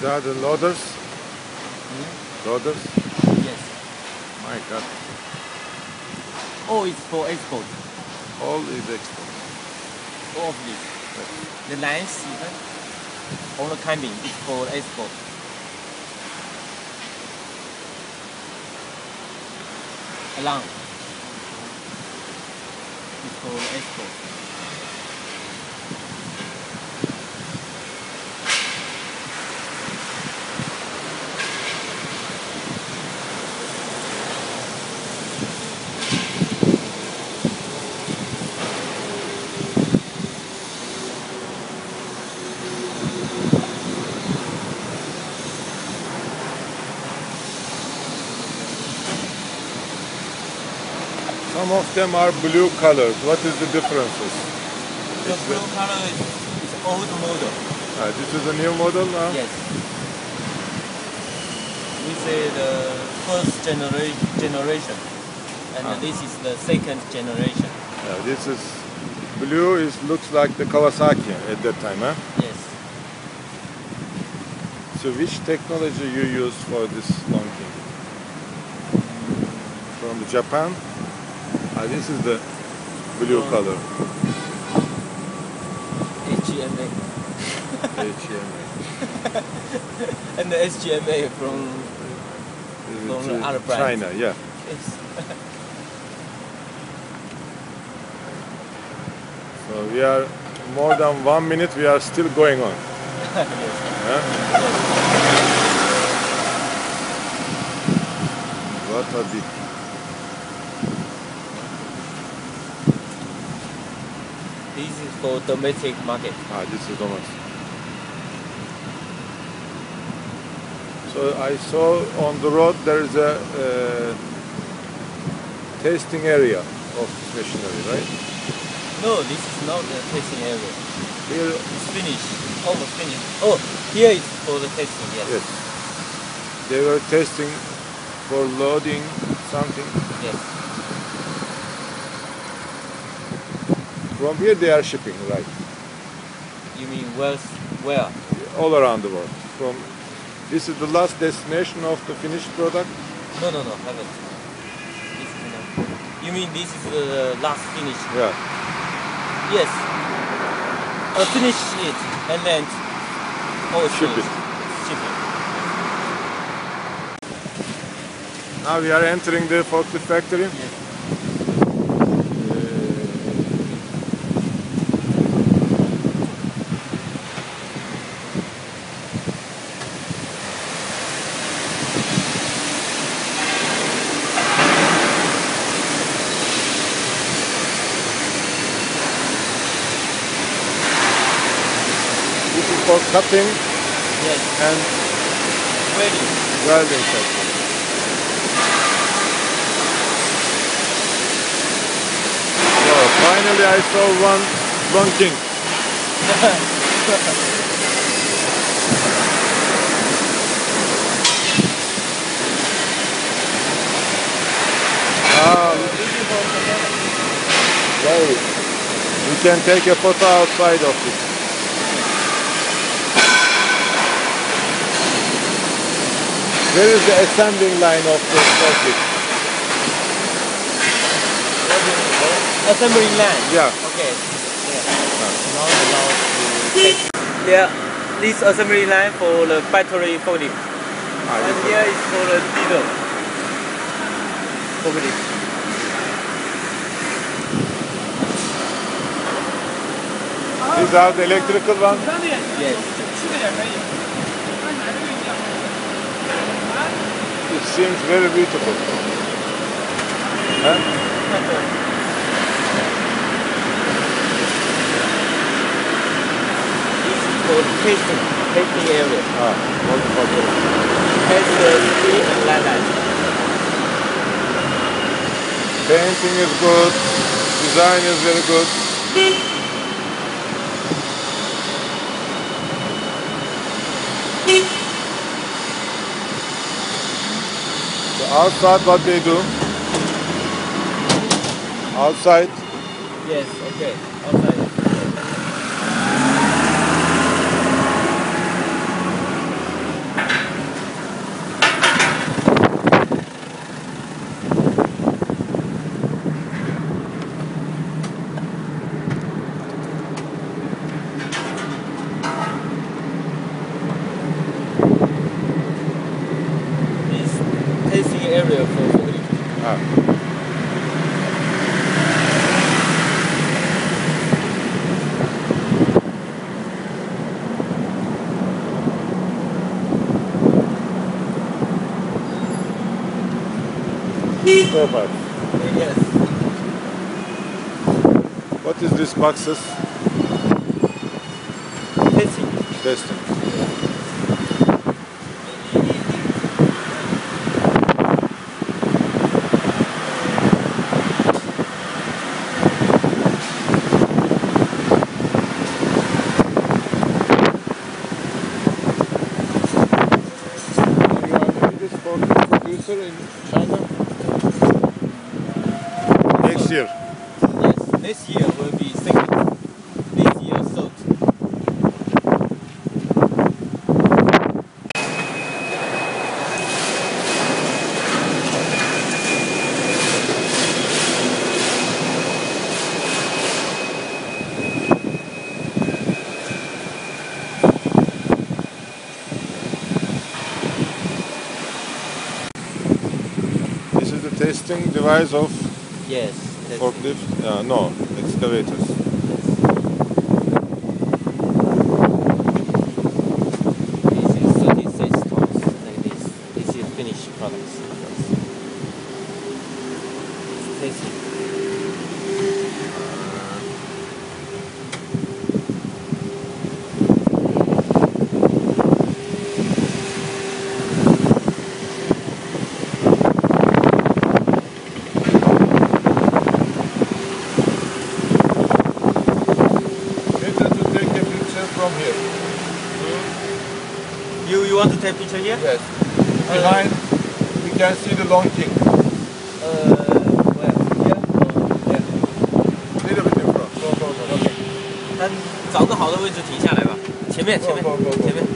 are the loaders. Loaders. Yes. My God. All is for export. All is export. All of this. The lines even. All the cabin is for export. Along. It's for export. Some of them are blue colored. What is the differences? The blue color is old model. This is a new model now? Yes. We say the first generation, and this is the second generation. This is blue. Looks like the Kawasaki at that time, huh? Yes. So which technology you use for this lonking? From Japan? This is the blue color. HMA. HMA. And the SGMA from the other brand. China, yeah. Yes. So we are more than 1 minute. We are still going on. Yes. Huh? Yes. What a big. This is for domestic market. This is domestic. So I saw on the road there is a tasting area of machinery, right? No, this is not the tasting area. Here, it's finished. Almost finished. Oh, here is for the testing, yes. Yes. They were testing for loading something. Yes. From here they are shipping, right? You mean where? All around the world. This is the last destination of the finished product? No, haven't. This is not. You mean this is the last finish? Yeah. Yes. Finish it and then ship it. Shipping. Now we are entering the forklift factory. Yes. For cutting, yes, and welding section. So finally I saw one Lonking. We can take a photo outside of it. Where is the assembling line of the forklift? Assembly line? Yeah. Okay. Not allowed to take. Yeah, this assembly line for the battery forklift. And here is for the diesel forklift. These are the electrical ones? Yes. It seems very beautiful. Huh? This is for testing area. Wonderful. Test the speed and line. Painting is good. Design is very good. Outside, what they do? Outside? Yes, okay. Outside. area for forklift. Ah. Perfect. Yes. What is this boxes? Testing. Testing. You are the biggest forklift producer in China? Next year. Yes. This year will be second. This year third. This is the testing device of Yes. forklift? No, excavators. This is 36 tons like this. This is finished products. Testing. Better to take a picture from here. You want to take picture here? Yes. Behind, we can see the Lonking. Where? Here? There. Little bit in front. Go. OK。但找个好的位置停下来吧。前面，Go. 前面。